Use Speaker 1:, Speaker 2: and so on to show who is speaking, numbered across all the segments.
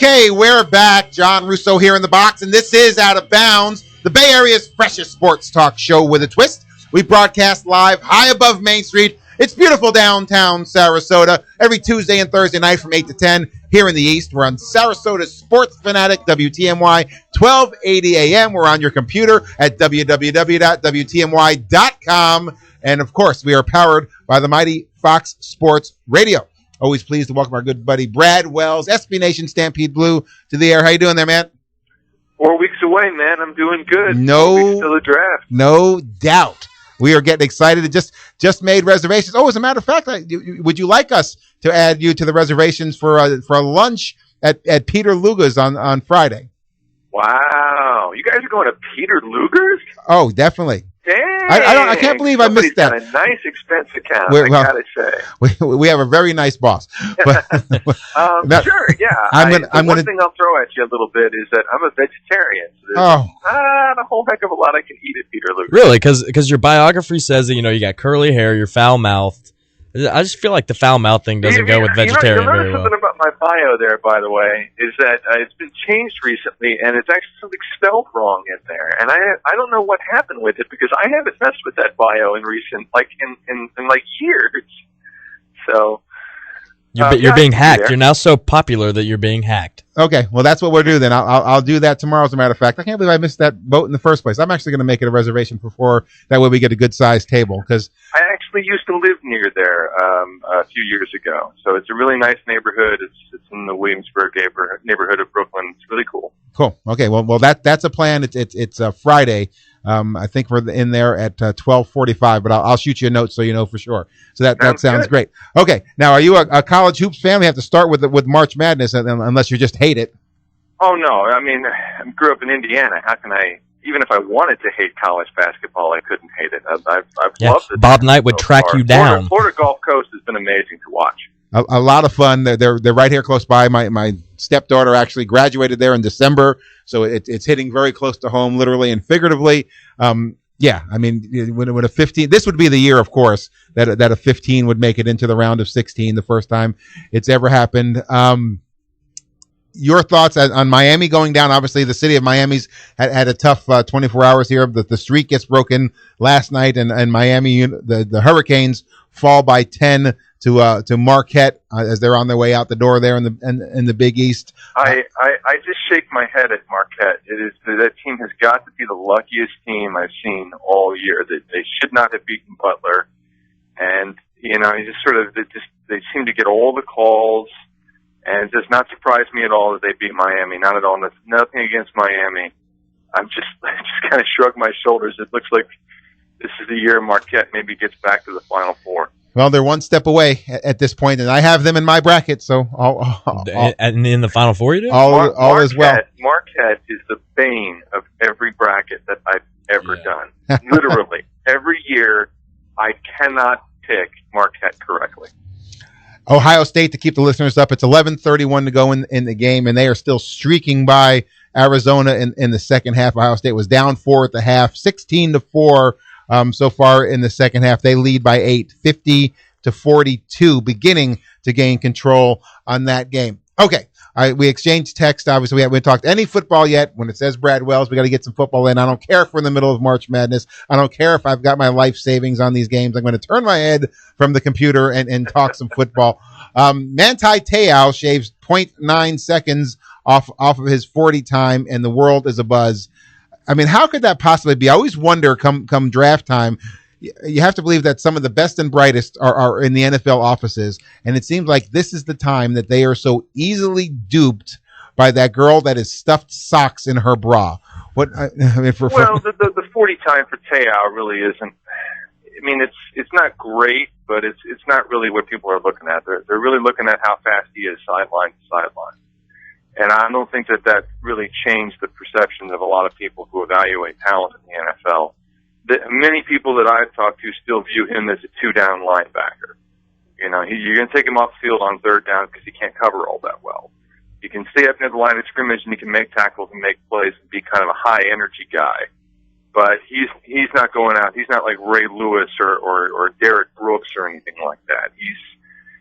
Speaker 1: Okay, we're back. John Russo here in the box, and this is Out of Bounds, the Bay Area's freshest sports talk show with a twist. We broadcast live high above Main Street. It's beautiful downtown Sarasota every Tuesday and Thursday night from 8 to 10 here in the East. We're on Sarasota's Sports Fanatic, WTMY, 1280 AM. We're on your computer at www.wtmy.com. And, of course, we are powered by the mighty Fox Sports Radio. Always pleased to welcome our good buddy Brad Wells, SB Nation Stampede Blue, to the air. How you doing there, man?
Speaker 2: 4 weeks away, man. I'm doing good.
Speaker 1: No,
Speaker 2: 4 weeks till the draft.
Speaker 1: No doubt. We are getting excited. Just made reservations. Oh, as a matter of fact, would you like us to add you to the reservations for a lunch at Peter Luger's on Friday?
Speaker 2: Wow, you guys are going to Peter Luger's?
Speaker 1: Oh, definitely.
Speaker 2: Dang.
Speaker 1: I can't believe I missed that.
Speaker 2: Got a nice expense account, I gotta say.
Speaker 1: We have a very nice boss. But,
Speaker 2: sure, yeah. One thing I'll throw at you a little bit is that I'm a vegetarian. So there's not a whole heck of a lot I can eat at Peter Luger's.
Speaker 3: Really? Because your biography says that, you got curly hair, you're foul-mouthed. I just feel like the foul-mouth thing doesn't go with vegetarian very well.
Speaker 2: Something about my bio there, by the way, is that it's been changed recently, and it's actually something spelled wrong in there. And I don't know what happened with it, because I haven't messed with that bio in recent, in years. So
Speaker 3: you're being hacked. You're now so popular that you're being hacked.
Speaker 1: Okay, well, that's what we'll do then. I'll do that tomorrow, as a matter of fact. I can't believe I missed that boat in the first place. I'm actually going to make it a reservation for 4. That way we get a good-sized table. Because
Speaker 2: I actually used to live near there a few years ago. So it's a really nice neighborhood. It's in the Williamsburg neighborhood of Brooklyn. It's really cool.
Speaker 1: Cool. Okay, well that's a plan. It's Friday. I think we're in there at 12:45, but I'll shoot you a note so you know for sure. So that sounds great. Okay, now are you a college hoops fan? We have to start with March Madness, unless you just hate it.
Speaker 2: Oh no, I mean, I grew up in Indiana. How can I? Even if I wanted to hate college basketball, I couldn't hate it. I've loved it.
Speaker 3: Bob Knight would track you down.
Speaker 2: Florida Gulf Coast has been amazing to watch.
Speaker 1: A lot of fun. They're right here close by. My stepdaughter actually graduated there in December, so it's hitting very close to home, literally and figuratively. Yeah, I mean, when a 15, this would be the year, of course, that a 15 would make it into the round of 16, the first time it's ever happened. Your thoughts on Miami going down? Obviously, the city of Miami's had a tough 24 hours here. The streak gets broken last night, and Miami, the Hurricanes fall by 10 to Marquette as they're on their way out the door there in the Big East.
Speaker 2: I just shake my head at Marquette. That team has got to be the luckiest team I've seen all year. That they should not have beaten Butler, and you just sort of they seem to get all the calls. And it does not surprise me at all that they beat Miami. Not at all. Nothing against Miami. I just kind of shrug my shoulders. It looks like this is the year Marquette maybe gets back to the Final Four.
Speaker 1: Well, they're one step away at this point, and I have them in my bracket. So,
Speaker 3: and in the Final Four, you do?
Speaker 1: All as well.
Speaker 2: Marquette is the bane of every bracket that I've ever done. Literally, every year I cannot pick Marquette correctly.
Speaker 1: Ohio State, to keep the listeners up, it's 11:31 to go in the game, and they are still streaking by Arizona in the second half. Ohio State was down 4 at the half, 16-4 so far in the second half. They lead by 8, 50-42, beginning to gain control on that game. Okay, we exchanged text. Obviously, we haven't talked any football yet. When it says Brad Wells, we got to get some football in. I don't care if we're in the middle of March Madness. I don't care if I've got my life savings on these games. I'm going to turn my head from the computer and talk some football. Manti Te'o shaves 0.9 seconds off of his 40 time, and the world is abuzz. I mean, how could that possibly be? I always wonder come draft time. You have to believe that some of the best and brightest are in the NFL offices, and it seems like this is the time that they are so easily duped by that girl that has stuffed socks in her bra.
Speaker 2: The 40 time for Te'o really isn't. I mean, it's not great, but it's not really what people are looking at. They're really looking at how fast he is sideline to sideline, and I don't think that really changed the perception of a lot of people who evaluate talent in the NFL. Many people that I've talked to still view him as a 2-down linebacker. You're going to take him off the field on 3rd down because he can't cover all that well. He can stay up near the line of scrimmage and he can make tackles and make plays and be kind of a high energy guy. But he's not going out. He's not like Ray Lewis or Derek Brooks or anything like that.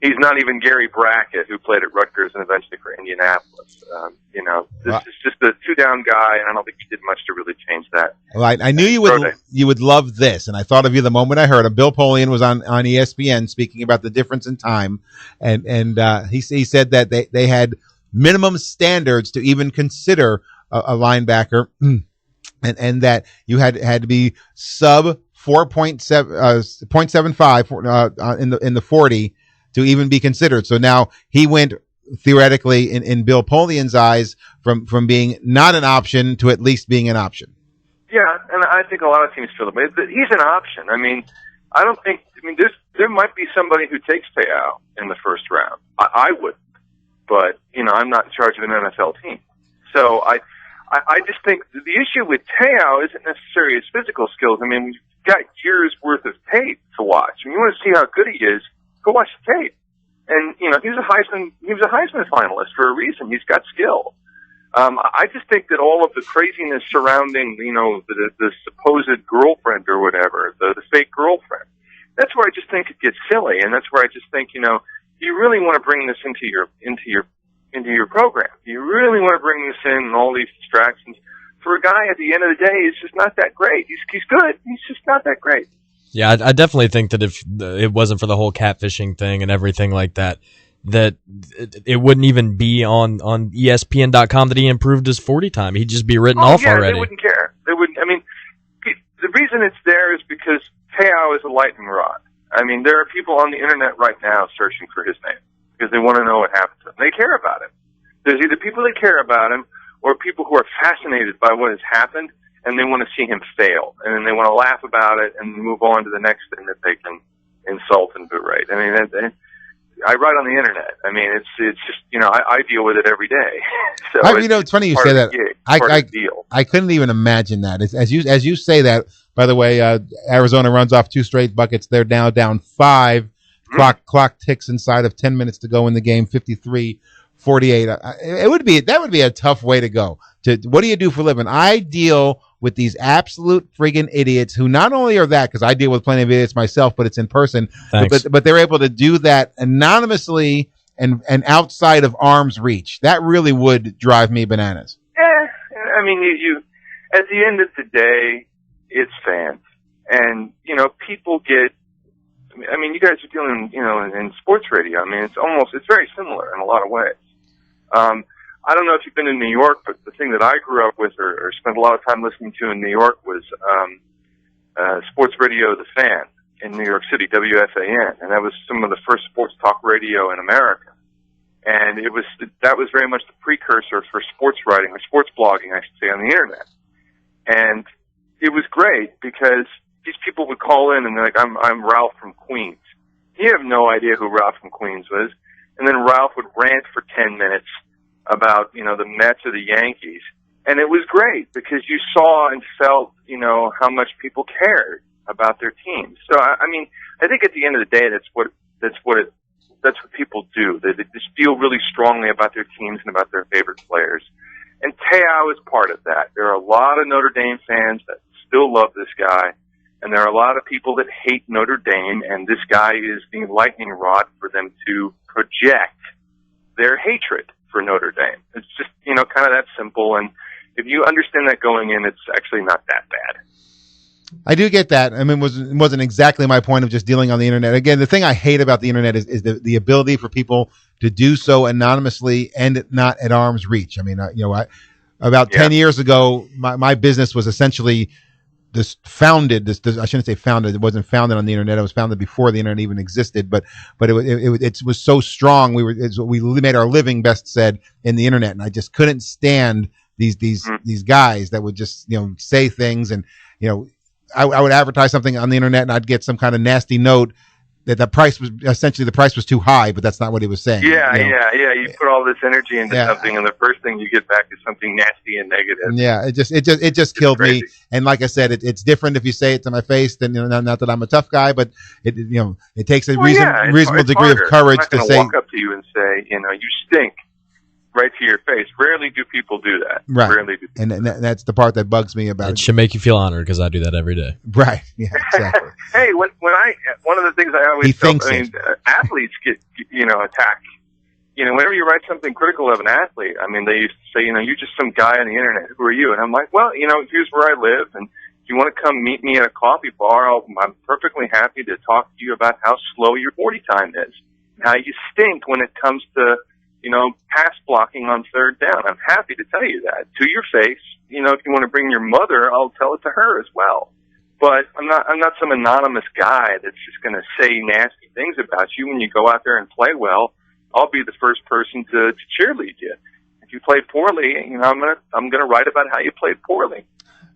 Speaker 2: he's not even Gary Brackett, who played at Rutgers and eventually for Indianapolis. This is just a two-down guy, and I don't think he did much to really change that.
Speaker 1: Well, I knew you would love this, and I thought of you the moment I heard him. Bill Polian was on ESPN speaking about the difference in time, and he said that they had minimum standards to even consider a linebacker, and that you had to be sub 0.75 in the 40 to even be considered. So now he went theoretically in Bill Polian's eyes from being not an option to at least being an option.
Speaker 2: Yeah, and I think a lot of teams feel the way. He's an option. I mean, there might be somebody who takes Te'o in the first round. I would, but I'm not in charge of an NFL team. So I just think the issue with Te'o isn't necessarily his physical skills. I mean, we've got years worth of tape to watch. I mean, you want to see how good he is, go watch the tape. And he was a Heisman finalist for a reason. He's got skill. I just think that all of the craziness surrounding, the supposed girlfriend or whatever, the fake girlfriend, that's where I just think it gets silly, and that's where I just think, do you really want to bring this into your program? Do you really want to bring this in and all these distractions? For a guy at the end of the day, he's just not that great. He's good. He's just not that great.
Speaker 3: Yeah, I definitely think that if it wasn't for the whole catfishing thing and everything like that, that it wouldn't even be on ESPN.com that he improved his 40 time. He'd just be written off already.
Speaker 2: They wouldn't care. They wouldn't. I mean, the reason it's there is because Te'o is a lightning rod. I mean, there are people on the internet right now searching for his name because they want to know what happened to him. They care about him. There's either people that care about him or people who are fascinated by what has happened, and they want to see him fail, and then they want to laugh about it and move on to the next thing that they can insult and berate. I mean, I write on the internet. I mean, it's just I deal with it every day. So
Speaker 1: it's funny you say that. I couldn't even imagine that. As you say that. By the way, Arizona runs off 2 straight buckets. They're now down 5. Mm-hmm. Clock ticks inside of 10 minutes to go in the game. 53-48. That would be a tough way to go. What do you do for a living? I deal with these absolute friggin' idiots who not only are that, because I deal with plenty of idiots myself, but it's in person. But they're able to do that anonymously and outside of arm's reach. That really would drive me bananas.
Speaker 2: I mean, you at the end of the day, it's fans, and people get. I mean, you guys are dealing, in sports radio. I mean, it's very similar in a lot of ways. I don't know if you've been in New York, but the thing that I grew up with or spent a lot of time listening to in New York was sports radio The Fan in New York City, WFAN, and that was some of the first sports talk radio in America. And that was very much the precursor for sports writing or sports blogging, I should say, on the internet. And it was great because these people would call in and they're like, I'm Ralph from Queens. You have no idea who Ralph from Queens was. And then Ralph would rant for 10 minutes about, the Mets or the Yankees. And it was great because you saw and felt, how much people cared about their teams. So, I mean, I think at the end of the day, that's what people do. They just feel really strongly about their teams and about their favorite players. And Te'o is part of that. There are a lot of Notre Dame fans that still love this guy. And there are a lot of people that hate Notre Dame, and this guy is the lightning rod for them to project their hatred for Notre Dame. It's just, kind of that simple. And if you understand that going in, it's actually not that bad.
Speaker 1: I do get that. I mean, it wasn't exactly my point of just dealing on the internet. Again, the thing I hate about the internet is the ability for people to do so anonymously and not at arm's reach. I mean, about 10 years ago, my business was essentially founded. I shouldn't say founded. It wasn't founded on the internet. It was founded before the internet even existed. But it was so strong. We made our living, best said, in the internet, and I just couldn't stand these guys that would just say things, and I would advertise something on the internet and I'd get some kind of nasty note that the price was too high, but that's not what he was saying.
Speaker 2: Yeah. You put all this energy into something, and the first thing you get back is something nasty and negative.
Speaker 1: Yeah, it just killed me. And like I said, it's different if you say it to my face. Than not that I'm a tough guy, but it takes a reasonable degree of courage to say.
Speaker 2: Walk up to you and say, you stink. right to your face. Rarely do people do that.
Speaker 1: Right.
Speaker 2: Rarely do.
Speaker 1: And that's the part that bugs me about
Speaker 3: It
Speaker 1: it.
Speaker 3: should make you feel honored because I do that every day.
Speaker 1: Right. Yeah, exactly.
Speaker 2: Hey, one of the things I always
Speaker 1: He
Speaker 2: tell,
Speaker 1: thinks
Speaker 2: athletes get attacked. Whenever you write something critical of an athlete, they used to say, you're just some guy on the internet. Who are you? And I'm like, well, here's where I live, and if you want to come meet me at a coffee bar, I'm perfectly happy to talk to you about how slow your 40 time is, and how you stink when it comes to, pass blocking on third down. I'm happy to tell you that to your face. If you want to bring your mother, I'll tell it to her as well. But I'm not some anonymous guy that's just going to say nasty things about you when you go out there and play well. I'll be the first person to cheerlead you. If you play poorly, I'm gonna write about how you played poorly.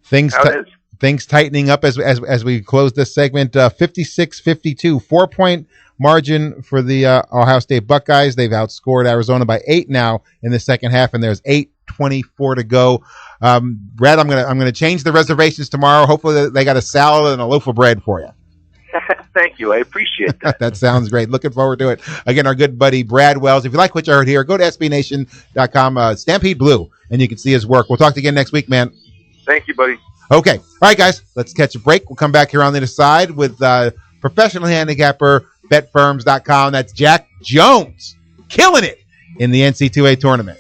Speaker 1: Things tightening up as we close this segment. 56-52, 4-point margin for the Ohio State Buckeyes. They've outscored Arizona by 8 now in the second half, and there's 8:24 to go. Brad, I'm gonna change the reservations tomorrow. Hopefully they got a salad and a loaf of bread for you.
Speaker 2: Thank you. I appreciate that.
Speaker 1: That sounds great. Looking forward to it. Again, our good buddy Brad Wells. If you like what you heard here, go to SBNation.com, Stampede Blue, and you can see his work. We'll talk to you again next week, man.
Speaker 2: Thank you, buddy.
Speaker 1: Okay. All right, guys. Let's catch a break. We'll come back here on the other side with professional handicapper, BetFirms.com. That's Jack Jones killing it in the NC2A tournament.